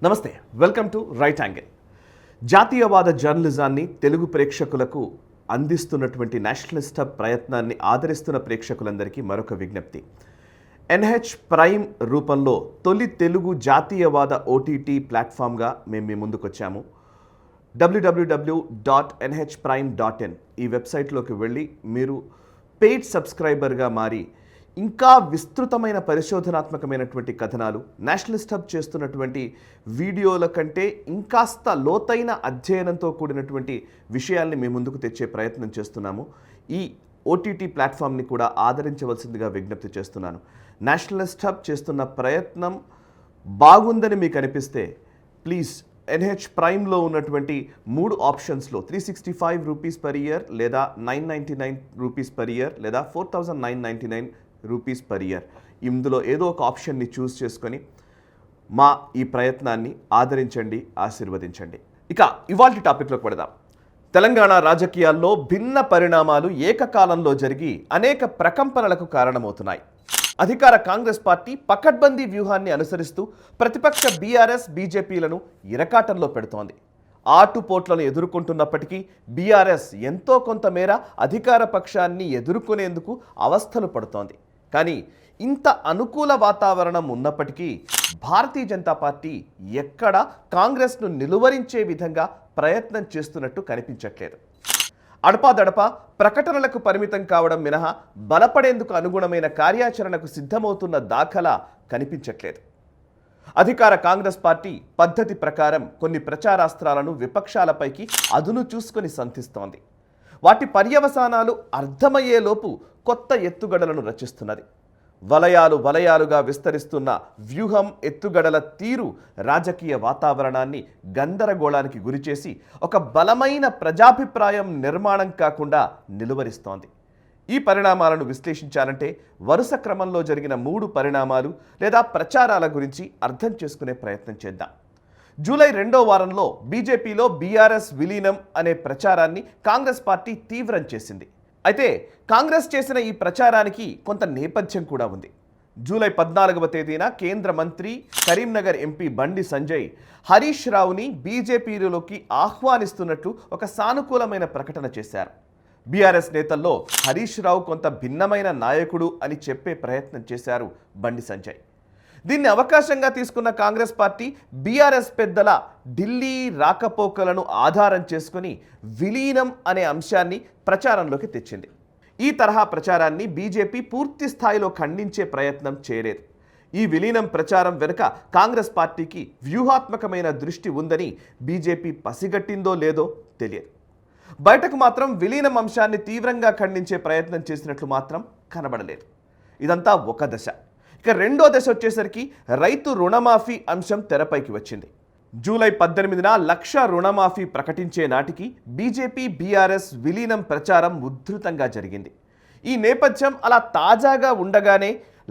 నమస్తే, welcome to right angle. జాతీయవాద జర్నలిజాన్ని తెలుగు ప్రేక్షకులకు అందిస్తున్నటువంటి నేషనలిస్ట్ హబ్ ప్రయత్నాన్ని ఆదరిస్తున్న ప్రేక్షకులందరికీ మరొక విజ్ఞప్తి. ఎన్హెచ్ ప్రైమ్ రూపంలో తొలి తెలుగు జాతీయవాద ఓటీటీ ప్లాట్ఫామ్గా మేము మీ ముందుకొచ్చాము. www.nhprime.in ఈ వెబ్సైట్లోకి వెళ్ళి మీరు పెయిడ్ సబ్స్క్రైబర్గా మారి ఇంకా విస్తృతమైన పరిశోధనాత్మకమైనటువంటి కథనాలు, నేషనలిస్ట్ హబ్ చేస్తున్నటువంటి వీడియోల కంటే ఇంకాస్త లోతైన అధ్యయనంతో కూడినటువంటి విషయాల్ని మీ ముందుకు తెచ్చే ప్రయత్నం చేస్తున్నాము. ఈ ఓటీటీ ప్లాట్ఫామ్ని కూడా ఆదరించవలసిందిగా విజ్ఞప్తి చేస్తున్నాను. నేషనలిస్ట్ హబ్ చేస్తున్న ప్రయత్నం బాగుందని మీకు అనిపిస్తే ప్లీజ్ ఎన్హెచ్ ప్రైమ్లో ఉన్నటువంటి 3 ఆప్షన్స్లో 365 రూపీస్ పర్ ఇయర్, లేదా 999 రూపీస్ పర్ ఇయర్, లేదా 4999 రూపీస్ పర్ ఇయర్, ఇందులో ఏదో ఒక ఆప్షన్ని చూస్ చేసుకొని మా ఈ ప్రయత్నాన్ని ఆదరించండి, ఆశీర్వదించండి. ఇక ఇవాల్టి టాపిక్లోకి పెడదాం. తెలంగాణ రాజకీయాల్లో భిన్న పరిణామాలు ఏకకాలంలో జరిగి అనేక ప్రకంపనలకు కారణమవుతున్నాయి. అధికార కాంగ్రెస్ పార్టీ పకడ్బందీ వ్యూహాన్ని అనుసరిస్తూ ప్రతిపక్ష బీఆర్ఎస్, బీజేపీలను ఇరకాటంలో పెడుతోంది. ఆటుపోట్లను ఎదుర్కొంటున్నప్పటికీ బీఆర్ఎస్ ఎంతో కొంతమేర అధికార పక్షాన్ని ఎదుర్కొనేందుకు అవస్థలు పడుతోంది. కానీ ఇంత అనుకూల వాతావరణం ఉన్నప్పటికీ భారతీయ జనతా పార్టీ ఎక్కడ కాంగ్రెస్ను నిలువరించే విధంగా ప్రయత్నం చేస్తున్నట్టు కనిపించట్లేదు. అడపాదడపా ప్రకటనలకు పరిమితం కావడం మినహా బలపడేందుకు అనుగుణమైన కార్యాచరణకు సిద్ధమవుతున్న దాఖలా కనిపించట్లేదు. అధికార కాంగ్రెస్ పార్టీ పద్ధతి ప్రకారం కొన్ని ప్రచారాస్త్రాలను విపక్షాలపైకి అదును చూసుకొని సంధిస్తోంది. వాటి పర్యవసానాలు అర్థమయ్యేలోపు కొత్త ఎత్తుగడలను రచిస్తున్నది. వలయాలుగా విస్తరిస్తున్న వ్యూహం, ఎత్తుగడల తీరు రాజకీయ వాతావరణాన్ని గందరగోళానికి గురిచేసి ఒక బలమైన ప్రజాభిప్రాయం నిర్మాణం కాకుండా నిలువరిస్తోంది. ఈ పరిణామాలను విశ్లేషించాలంటే వరుస క్రమంలో జరిగిన 3 పరిణామాలు లేదా ప్రచారాల గురించి అర్థం చేసుకునే ప్రయత్నం చేద్దాం. జూలై 2వ వారంలో బీజేపీలో బీఆర్ఎస్ విలీనం అనే ప్రచారాన్ని కాంగ్రెస్ పార్టీ తీవ్రం చేసింది. అయితే కాంగ్రెస్ చేసిన ఈ ప్రచారానికి కొంత నేపథ్యం కూడా ఉంది. జూలై 14వ తేదీన కేంద్ర మంత్రి, కరీంనగర్ ఎంపీ బండి సంజయ్ హరీష్ రావుని బీజేపీలోకి ఆహ్వానిస్తున్నట్లు ఒక సానుకూలమైన ప్రకటన చేశారు. బీఆర్ఎస్ నేతల్లో హరీష్ రావు కొంత భిన్నమైన నాయకుడు అని చెప్పే ప్రయత్నం చేశారు బండి సంజయ్. దీన్ని అవకాశంగా తీసుకున్న కాంగ్రెస్ పార్టీ బీఆర్ఎస్ పెద్దల ఢిల్లీ రాకపోకలను ఆధారం చేసుకుని విలీనం అనే అంశాన్ని ప్రచారంలోకి తెచ్చింది. ఈ తరహా ప్రచారాన్ని బీజేపీ పూర్తి స్థాయిలో ఖండించే ప్రయత్నం చేయలేదు. ఈ విలీనం ప్రచారం వెనుక కాంగ్రెస్ పార్టీకి వ్యూహాత్మకమైన దృష్టి ఉందని బీజేపీ పసిగట్టిందో లేదో తెలియదు. బయటకు మాత్రం విలీనం అంశాన్ని తీవ్రంగా ఖండించే ప్రయత్నం చేసినట్లు మాత్రం కనబడలేదు. ఇదంతా ఒక దశ. ఇక రెండో దశ వచ్చేసరికి రైతు రుణమాఫీ అంశం తెరపైకి వచ్చింది. జూలై 18న 1,00,000 రుణమాఫీ ప్రకటించే నాటికి బీజేపీ, బీఆర్ఎస్ విలీనం ప్రచారం ఉధృతంగా జరిగింది. ఈ నేపథ్యం అలా తాజాగా ఉండగానే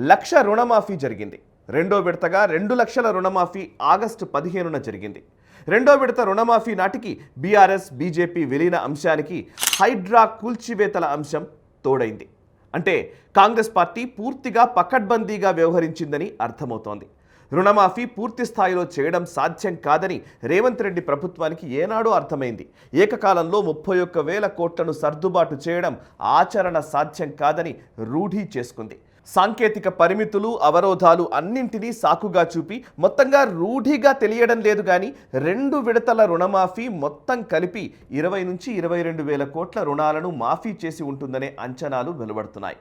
1,00,000 రుణమాఫీ జరిగింది. రెండో విడతగా 2 లక్షల రుణమాఫీ ఆగస్టు 15న జరిగింది. రెండో విడత రుణమాఫీ నాటికి బీఆర్ఎస్, బీజేపీ విలీన అంశానికి హైడ్రా కూల్చివేతల అంశం తోడైంది. అంటే కాంగ్రెస్ పార్టీ పూర్తిగా పకడ్బందీగా వ్యవహరించిందని అర్థమవుతోంది. రుణమాఫీ పూర్తి స్థాయిలో చేయడం సాధ్యం కాదని రేవంత్ రెడ్డి ప్రభుత్వానికి ఏనాడో అర్థమైంది. ఏకకాలంలో 31,000 కోట్లను సర్దుబాటు చేయడం ఆచరణ సాధ్యం కాదని రూఢీ చేసుకుంది. సాంకేతిక పరిమితులు, అవరోధాలు అన్నింటినీ సాకుగా చూపి మొత్తంగా రూఢిగా తెలియడం లేదు కానీ 2 విడతల రుణమాఫీ మొత్తం కలిపి 20 నుంచి 22,000 కోట్ల రుణాలను మాఫీ చేసి ఉంటుందనే అంచనాలు వెలువడుతున్నాయి.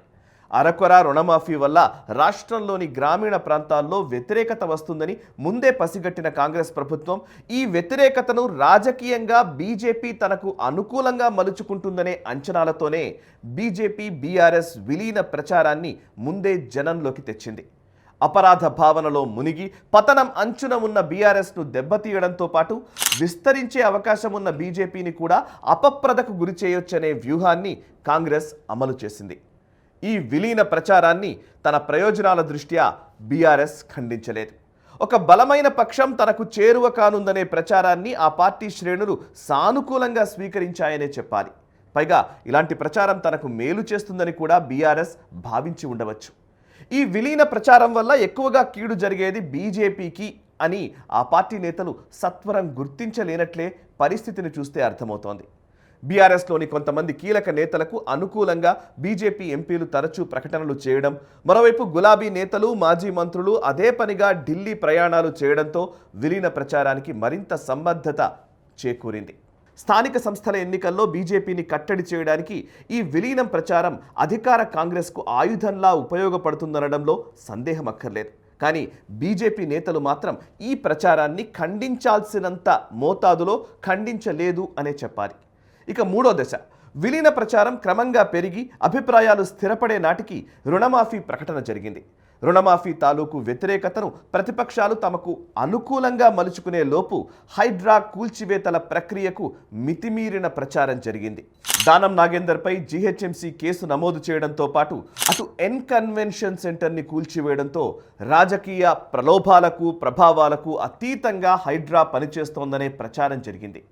అరకొర రుణమాఫీ వల్ల రాష్ట్రంలోని గ్రామీణ ప్రాంతాల్లో వ్యతిరేకత వస్తుందని ముందే పసిగట్టిన కాంగ్రెస్ ప్రభుత్వం ఈ వ్యతిరేకతను రాజకీయంగా బీజేపీ తనకు అనుకూలంగా మలుచుకుంటుందనే అంచనాలతోనే బీజేపీ, బీఆర్ఎస్ విలీన ప్రచారాన్ని ముందే జనంలోకి తెచ్చింది. అపరాధ భావనలో మునిగి పతనం అంచున ఉన్న బీఆర్ఎస్ను దెబ్బతీయడంతో పాటు విస్తరించే అవకాశం ఉన్న బీజేపీని కూడా అపప్రదకు గురి చేయొచ్చనే వ్యూహాన్ని కాంగ్రెస్ అమలు చేసింది. ఈ విలీన ప్రచారాన్ని తన ప్రయోజనాల దృష్ట్యా బీఆర్ఎస్ ఖండించలేదు. ఒక బలమైన పక్షం తనకు చేరువ కానుందనే ప్రచారాన్ని ఆ పార్టీ శ్రేణులు సానుకూలంగా స్వీకరించాయనే చెప్పాలి. పైగా ఇలాంటి ప్రచారం తనకు మేలు చేస్తుందని కూడా బీఆర్ఎస్ భావించి ఉండవచ్చు. ఈ విలీన ప్రచారం వల్ల ఎక్కువగా కీడు జరిగేది బీజేపీకి అని ఆ పార్టీ నేతలు సత్వరం గుర్తించలేనట్లే పరిస్థితిని చూస్తే అర్థమవుతోంది. బీఆర్ఎస్లోని కొంతమంది కీలక నేతలకు అనుకూలంగా బీజేపీ ఎంపీలు తరచూ ప్రకటనలు చేయడం, మరోవైపు గులాబీ నేతలు మాజీ మంత్రులు అదే పనిగా ఢిల్లీ ప్రయాణాలు చేయడంతో విలీన ప్రచారానికి మరింత సమ్మద్ధత చేకూరింది. స్థానిక సంస్థల ఎన్నికల్లో బీజేపీని కట్టడి చేయడానికి ఈ విలీనం ప్రచారం అధికార కాంగ్రెస్కు ఆయుధంలా ఉపయోగపడుతుందనడంలో సందేహం అక్కర్లేదు. కానీ బీజేపీ నేతలు మాత్రం ఈ ప్రచారాన్ని ఖండించాల్సినంత మోతాదులో ఖండించలేదు అనే చెప్పాలి. ఇక మూడో దశ విలీన ప్రచారం క్రమంగా పెరిగి అభిప్రాయాలు స్థిరపడే నాటికి రుణమాఫీ ప్రకటన జరిగింది. రుణమాఫీ తాలూకు వ్యతిరేకతను ప్రతిపక్షాలు తమకు అనుకూలంగా మలుచుకునే లోపు హైడ్రా కూల్చివేతల ప్రక్రియకు మితిమీరిన ప్రచారం జరిగింది. దానం నాగేందర్పై జీహెచ్ఎంసీ కేసు నమోదు చేయడంతో పాటు అటు ఎన్ కన్వెన్షన్ సెంటర్ని కూల్చివేయడంతో రాజకీయ ప్రలోభాలకు ప్రభావాలకు అతీతంగా హైడ్రా పనిచేస్తోందనే ప్రచారం జరిగింది.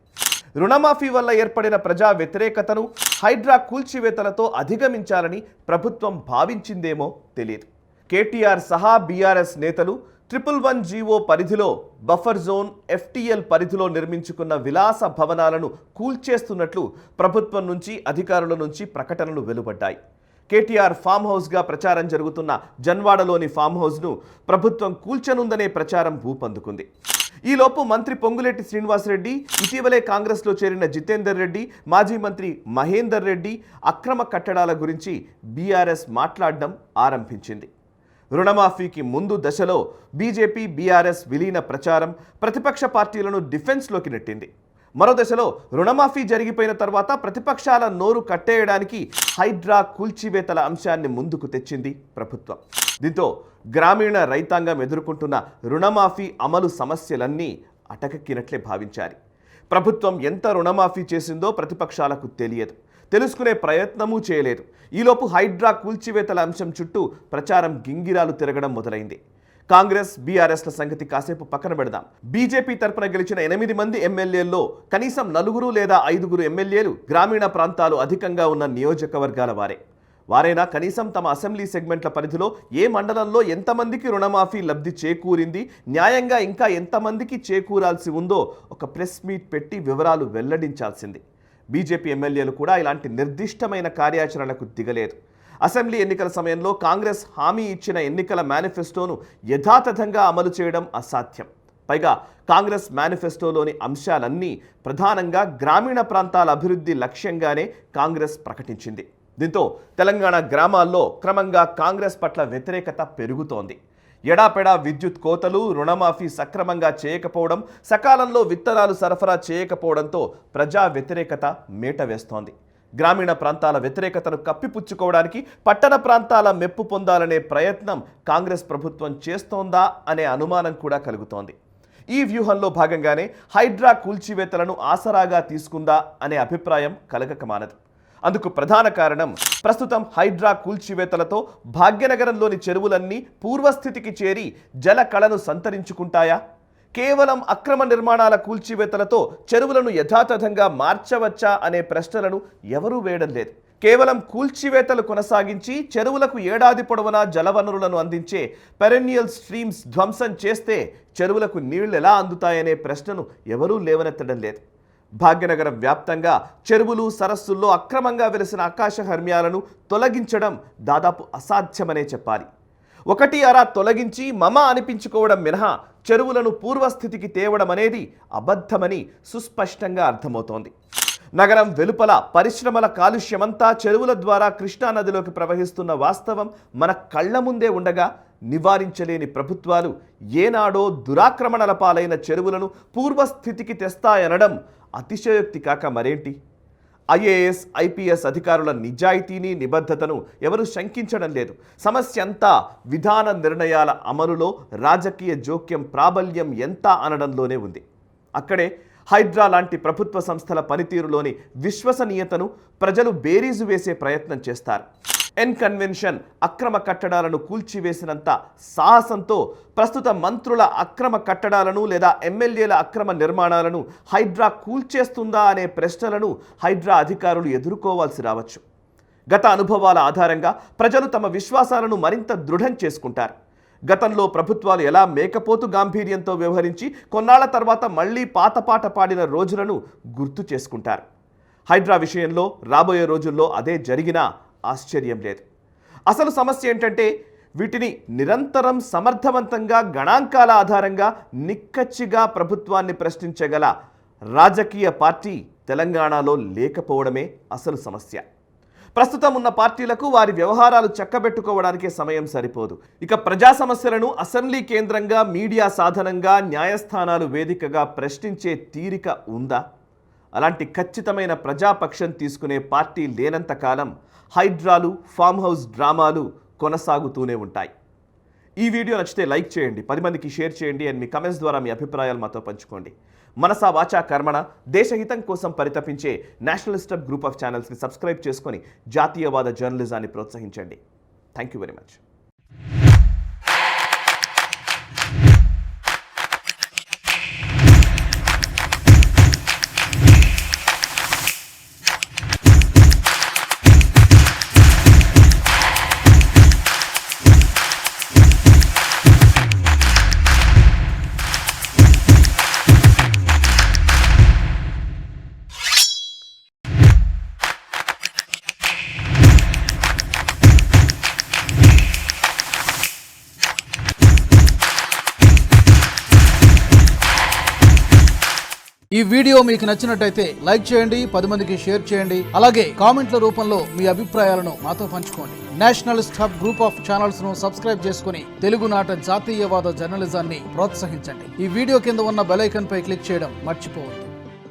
రుణమాఫీ వల్ల ఏర్పడిన ప్రజా వ్యతిరేకతను హైడ్రా కూల్చివేతలతో అధిగమించాలని ప్రభుత్వం భావించిందేమో తెలియదు. కేటీఆర్ సహా బీఆర్ఎస్ నేతలు 111 జీవో పరిధిలో బఫర్ జోన్ ఎఫ్టీఎల్ పరిధిలో నిర్మించుకున్న విలాస భవనాలను కూల్చేస్తున్నట్లు ప్రభుత్వం నుంచి అధికారుల నుంచి ప్రకటనలు వెలువడ్డాయి. కేటీఆర్ ఫామ్ హౌస్గా ప్రచారం జరుగుతున్న జన్వాడలోని ఫామ్ హౌస్ను ప్రభుత్వం కూల్చనుందనే ప్రచారం ఊపందుకుంది. ఈలోపు మంత్రి పొంగులేటి శ్రీనివాసరెడ్డి, ఇటీవలే కాంగ్రెస్లో చేరిన జితేందర్ రెడ్డి, మాజీ మంత్రి మహేందర్ రెడ్డి అక్రమ కట్టడాల గురించి బీఆర్ఎస్ మాట్లాడడం ఆరంభించింది. రుణమాఫీకి ముందు దశలో బీజేపీ బీఆర్ఎస్ విలీన ప్రచారం ప్రతిపక్ష పార్టీలను డిఫెన్స్లోకి నెట్టింది. మరో దశలో రుణమాఫీ జరిగిపోయిన తర్వాత ప్రతిపక్షాల నోరు కట్టేయడానికి హైడ్రా కూల్చివేతల అంశాన్ని ముందుకు తెచ్చింది ప్రభుత్వం. దీంతో గ్రామీణ రైతాంగం ఎదుర్కొంటున్న రుణమాఫీ అమలు సమస్యలన్నీ అటకెక్కినట్లే భావించాలి. ప్రభుత్వం ఎంత రుణమాఫీ చేసిందో ప్రతిపక్షాలకు తెలియదు, తెలుసుకునే ప్రయత్నమూ చేయలేదు. ఈలోపు హైడ్రా కూల్చివేతల అంశం చుట్టూ ప్రచారం గింగిరాలు తిరగడం మొదలైంది. కాంగ్రెస్ బీఆర్ఎస్ల సంగతి కాసేపు పక్కన పెడదాం. బీజేపీ తరపున గెలిచిన 8 మంది ఎమ్మెల్యేల్లో కనీసం 4 లేదా 5 ఎమ్మెల్యేలు గ్రామీణ ప్రాంతాలు అధికంగా ఉన్న నియోజకవర్గాల వారైనా కనీసం తమ అసెంబ్లీ సెగ్మెంట్ల పరిధిలో ఏ మండలంలో ఎంతమందికి రుణమాఫీ లబ్ధి చేకూరింది, న్యాయంగా ఇంకా ఎంతమందికి చేకూరాల్సి ఉందో ఒక ప్రెస్ మీట్ పెట్టి వివరాలు వెల్లడించాల్సింది. బీజేపీ ఎమ్మెల్యేలు కూడా ఇలాంటి నిర్దిష్టమైన కార్యాచరణకు దిగలేదు. అసెంబ్లీ ఎన్నికల సమయంలో కాంగ్రెస్ హామీ ఇచ్చిన ఎన్నికల మేనిఫెస్టోను యథాతథంగా అమలు చేయడం అసాధ్యం. పైగా కాంగ్రెస్ మేనిఫెస్టోలోని అంశాలన్నీ ప్రధానంగా గ్రామీణ ప్రాంతాల అభివృద్ధి లక్ష్యంగానే కాంగ్రెస్ ప్రకటించింది. దీంతో తెలంగాణ గ్రామాల్లో క్రమంగా కాంగ్రెస్ పట్ల వ్యతిరేకత పెరుగుతోంది. ఎడాపెడా విద్యుత్ కోతలు, రుణమాఫీ సక్రమంగా చేయకపోవడం, సకాలంలో విత్తనాలు సరఫరా చేయకపోవడంతో ప్రజా వ్యతిరేకత మేట వేస్తోంది. గ్రామీణ ప్రాంతాల వ్యతిరేకతను కప్పిపుచ్చుకోవడానికి పట్టణ ప్రాంతాల మెప్పు పొందాలనే ప్రయత్నం కాంగ్రెస్ ప్రభుత్వం చేస్తోందా అనే అనుమానం కూడా కలుగుతోంది. ఈ వ్యూహంలో భాగంగానే హైడ్రా కూల్చివేతలను ఆసరాగా తీసుకుందా అనే అభిప్రాయం కలగకమానదు. అందుకు ప్రధాన కారణం ప్రస్తుతం హైడ్రా కూల్చివేతలతో భాగ్యనగరంలోని చెరువులన్నీ పూర్వస్థితికి చేరి జల కళను సంతరించుకుంటాయా? కేవలం అక్రమ నిర్మాణాల కూల్చివేతలతో చెరువులను యథాతథంగా మార్చవచ్చా అనే ప్రశ్నలను ఎవరూ వేయడం లేదు. కేవలం కూల్చివేతలు కొనసాగించి చెరువులకు ఏడాది పొడవునా జలవనరులను అందించే పెరెన్నియల్ స్ట్రీమ్స్ ధ్వంసం చేస్తే చెరువులకు నీళ్లు ఎలా అందుతాయనే ప్రశ్నను ఎవరూ లేవనెత్తడం లేదు. భాగ్యనగరం వ్యాప్తంగా చెరువులు, సరస్సుల్లో అక్రమంగా వెలిసిన ఆకాశహర్మ్యాలను తొలగించడం దాదాపు అసాధ్యమనే చెప్పాలి. ఒకటి అరా తొలగించి మమ అనిపించుకోవడం మినహా చెరువులను పూర్వస్థితికి తేవడం అనేది అబద్ధమని సుస్పష్టంగా అర్థమవుతోంది. నగరం వెలుపల పరిశ్రమల కాలుష్యమంతా చెరువుల ద్వారా కృష్ణానదిలోకి ప్రవహిస్తున్న వాస్తవం మన కళ్ల ముందే ఉండగా నివారించలేని ప్రభుత్వాలు ఏనాడో దురాక్రమణల పాలైన చెరువులను పూర్వస్థితికి తెస్తాయనడం అతిశయోక్తి కాక మరేంటి? ఐఏఎస్, ఐపీఎస్ అధికారుల నిజాయితీని, నిబద్ధతను ఎవరు శంకించడం లేదు. సమస్య అంతా విధాన నిర్ణయాల అమలులో రాజకీయ జోక్యం ప్రాబల్యం ఎంత అనడంలోనే ఉంది. అక్కడే హైడ్రా లాంటి ప్రభుత్వ సంస్థల పనితీరులోని విశ్వసనీయతను ప్రజలు బేరీజు వేసే ప్రయత్నం చేస్తారు. ఎన్ కన్వెన్షన్ అక్రమ కట్టడాలను కూల్చివేసినంత సాహసంతో ప్రస్తుత మంత్రుల అక్రమ కట్టడాలను లేదా ఎమ్మెల్యేల అక్రమ నిర్మాణాలను హైడ్రా కూల్చేస్తుందా అనే ప్రశ్నలను హైడ్రా అధికారులు ఎదుర్కోవాల్సి రావచ్చు. గత అనుభవాల ఆధారంగా ప్రజలు తమ విశ్వాసాలను మరింత దృఢం చేసుకుంటారు. గతంలో ప్రభుత్వాలు ఎలా మేకపోతు గాంభీర్యంతో వ్యవహరించి కొన్నాళ్ల తర్వాత మళ్ళీ పాత పాడిన రోజులను గుర్తు చేసుకుంటారు. హైడ్రా విషయంలో రాబోయే రోజుల్లో అదే జరిగినా ఆశ్చర్యం లేదు. అసలు సమస్య ఏంటంటే వీటిని నిరంతరం సమర్థవంతంగా గణాంకాల ఆధారంగా నిక్కచ్చిగా ప్రభుత్వాన్ని ప్రశ్నించగల రాజకీయ పార్టీ తెలంగాణలో లేకపోవడమే అసలు సమస్య. ప్రస్తుతం ఉన్న పార్టీలకు వారి వ్యవహారాలు చక్కబెట్టుకోవడానికే సమయం సరిపోదు. ఇక ప్రజా సమస్యలను అసెంబ్లీ కేంద్రంగా, మీడియా సాధనంగా, న్యాయస్థానాలు వేదికగా ప్రశ్నించే తీరిక ఉందా? అలాంటి ఖచ్చితమైన ప్రజాపక్షం తీసుకునే పార్టీ లేనంత కాలం హైడ్రాలు, ఫామ్ హౌస్ డ్రామాలు కొనసాగుతూనే ఉంటాయి. ఈ వీడియో నచ్చితే లైక్ చేయండి, 10 మందికి షేర్ చేయండి అండ్ మీ కమెంట్స్ ద్వారా మీ అభిప్రాయాలు మాతో పంచుకోండి. మనసా వాచా కర్మణ దేశహితం కోసం పరితపించే నేషనలిస్ట్ హబ్ గ్రూప్ ఆఫ్ ఛానల్స్ని సబ్స్క్రైబ్ చేసుకొని జాతీయవాద జర్నలిజాన్ని ప్రోత్సహించండి. Thank you very much. ఈ వీడియో మీకు నచ్చినట్టయితే లైక్ చేయండి, 10 మందికి షేర్ చేయండి. అలాగే కామెంట్ల రూపంలో మీ అభిప్రాయాలను మాతో పంచుకోండి. Nationalist hub group of channels ను సబ్స్క్రైబ్ చేసుకుని తెలుగునాట జాతీయవాద జర్నలిజాన్ని ప్రోత్సహించండి. ఈ వీడియో కింద ఉన్న బెల్ ఐకాన్ పై క్లిక్ చేయడం మర్చిపోవద్దు.